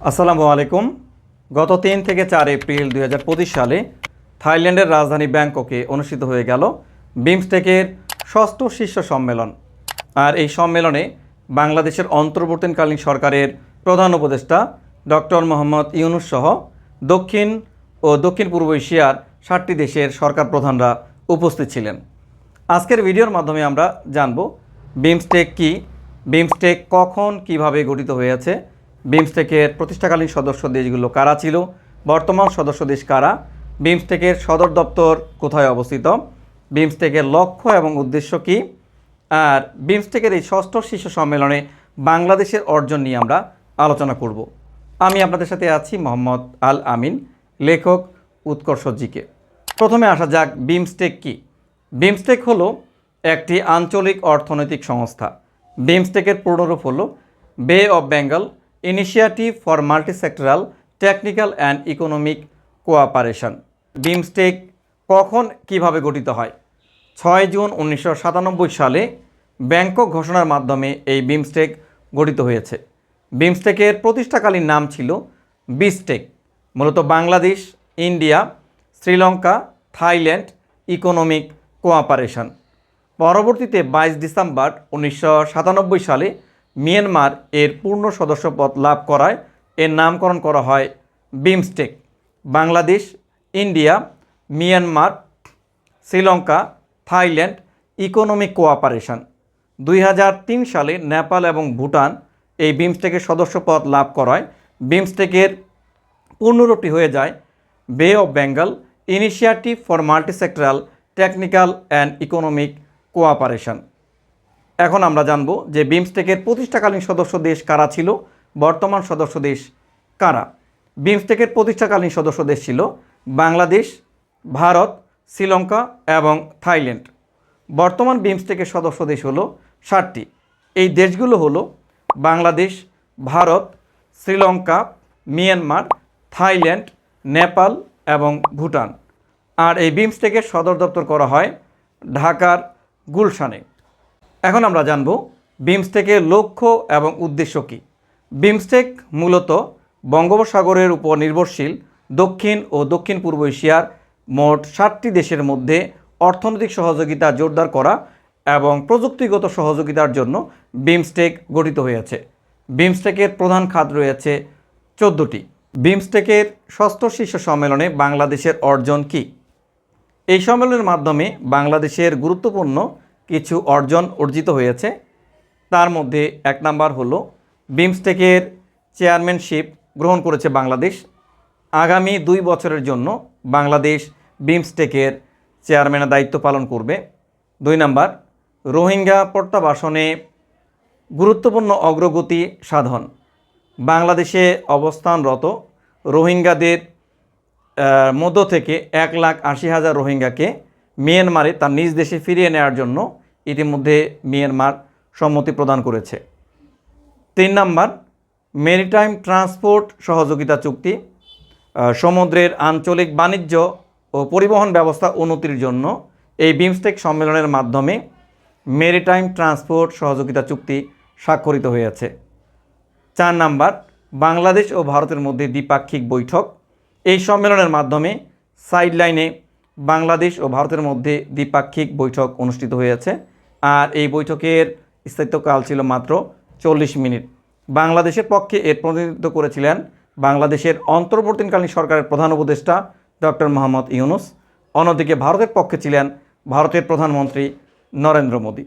আসসালামু আলাইকুম। গত 3 থেকে 4 এপ্রিল 2025 সালে থাইল্যান্ডের রাজধানী ব্যাংককে অনুষ্ঠিত হয়ে গেল বিমস্টেকের ষষ্ঠ শীর্ষ সম্মেলন। আর এই সম্মেলনে বাংলাদেশের অন্তর্বর্তীকালীন সরকারের প্রধান উপদেষ্টা ডক্টর মোহাম্মদ ইউনূস সহ দক্ষিণ ও দক্ষিণ পূর্ব এশিয়ার 7টি দেশের সরকার প্রধানরা উপস্থিত ছিলেন। আজকের ভিডিওর মাধ্যমে আমরা জানব বিমস্টেক কী, বিমস্টেক কখন কিভাবে গঠিত হয়েছে, বিমস্টেকের প্রতিষ্ঠাকালীন সদস্য দেশগুলো কারা ছিল, বর্তমান সদস্য দেশ কারা, বিমস্টেকের সদর দপ্তর কোথায় অবস্থিত, বিমস্টেকের লক্ষ্য এবং উদ্দেশ্য কী, আর বিমস্টেকের এই ষষ্ঠ শীর্ষ সম্মেলনে বাংলাদেশের অর্জন নিয়ে আমরা আলোচনা করব। আমি আপনাদের সাথে আছি মোহাম্মদ আল আমিন, লেখক উৎকর্ষ জিকে। প্রথমে আসা যাক বিমস্টেক কী। বিমস্টেক হলো একটি আঞ্চলিক অর্থনৈতিক সংস্থা। বিমস্টেকের পূর্ণরূপ হলো বে of Bengal initiative for multi-sectoral technical and economic cooperation. BIMSTEC কখন কিভাবে গঠিত হয়? 6 জুন 1997 সালে ব্যাংকক ঘোষণার মাধ্যমে এই বিমস্টেক গঠিত হয়েছে। বিমস্টেকের প্রতিষ্ঠাকালীন নাম ছিল বিস্টেক, মূলত Bangladesh, India, Sri Lanka, Thailand economic cooperation. পরবর্তীতে 22 ডিসেম্বর 1997 সালে মিয়ানমার এর পূর্ণ সদস্যপদ লাভ করায় এর নামকরণ করা হয় BIMSTEC. Bangladesh, India, Myanmar, Sri Lanka, Thailand economic cooperation. 2003 সালে নেপাল এবং ভুটান এই বিমস্টেকের সদস্যপদ লাভ করায় বিমস্টেকের পূর্ণরূপটি হয়ে যায় বে of Bengal initiative for multi-sectoral technical and economic cooperation. এখন আমরা জানব যে বিমস্টেকের প্রতিষ্ঠাকালীন সদস্য দেশ কারা ছিল, বর্তমান সদস্য দেশ কারা। বিমস্টেকের প্রতিষ্ঠাকালীন সদস্য দেশ ছিল বাংলাদেশ, ভারত, শ্রীলঙ্কা এবং থাইল্যান্ড। বর্তমান বিমস্টেকের সদস্য দেশ হলো 7টি। এই দেশগুলো হলো বাংলাদেশ, ভারত, শ্রীলঙ্কা, মিয়ানমার, থাইল্যান্ড, নেপাল এবং ভুটান। আর এই বিমস্টেকের সদর দপ্তর করা হয় ঢাকার গুলশানে। এখন আমরা জানব বিমস্টেকের লক্ষ্য এবং উদ্দেশ্য কী। বিমস্টেক মূলত বঙ্গোপসাগরের উপর নির্ভরশীল দক্ষিণ ও দক্ষিণ পূর্ব এশিয়ার মোট 7টি দেশের মধ্যে অর্থনৈতিক সহযোগিতা জোরদার করা এবং প্রযুক্তিগত সহযোগিতার জন্য বিমস্টেক গঠিত হয়েছে। বিমস্টেকের প্রধান খাত রয়েছে 14টি। বিমস্টেকের ষষ্ঠ শীর্ষ সম্মেলনে বাংলাদেশের অর্জন কী? এই সম্মেলনের মাধ্যমে বাংলাদেশের গুরুত্বপূর্ণ কিছু অর্জন অর্জিত হয়েছে। তার মধ্যে 1 নাম্বার হলো বিমস্টেকের চেয়ারম্যানশিপ গ্রহণ করেছে বাংলাদেশ। আগামী 2 বছরের জন্য বাংলাদেশ বিমস্টেকের চেয়ারম্যানের দায়িত্ব পালন করবে। 2 নাম্বার, রোহিঙ্গা প্রত্যাবাসনে গুরুত্বপূর্ণ অগ্রগতি সাধন। বাংলাদেশে অবস্থানরত রোহিঙ্গাদের মধ্য থেকে 1,80,000 রোহিঙ্গাকে মিয়ানমারে তার নিজ দেশে ফিরিয়ে নেওয়ার জন্য ইতিমধ্যে মিয়ানমার সম্মতি প্রদান করেছে। 3 নাম্বার, মেরিটাইম ট্রান্সপোর্ট সহযোগিতা চুক্তি। সমুদ্রের আঞ্চলিক বাণিজ্য ও পরিবহন ব্যবস্থা উন্নতির জন্য এই বিমস্টেক সম্মেলনের মাধ্যমে মেরিটাইম ট্রান্সপোর্ট সহযোগিতা চুক্তি স্বাক্ষরিত হয়েছে। 4 নাম্বার, বাংলাদেশ ও ভারতের মধ্যে দ্বিপাক্ষিক বৈঠক। এই সম্মেলনের মাধ্যমে সাইডলাইনে বাংলাদেশ ও ভারতের মধ্যে দ্বিপাক্ষিক বৈঠক অনুষ্ঠিত হয়েছে। আর এই বৈঠকের স্থায়িত্বকাল ছিল মাত্র 40 মিনিট। বাংলাদেশের পক্ষে এর প্রতিনিধিত্ব করেছিলেন বাংলাদেশের অন্তর্বর্তীকালীন সরকারের প্রধান উপদেষ্টা ডক্টর মোহাম্মদ ইউনূস। অন্যদিকে ভারতের পক্ষে ছিলেন ভারতের প্রধানমন্ত্রী নরেন্দ্র মোদী।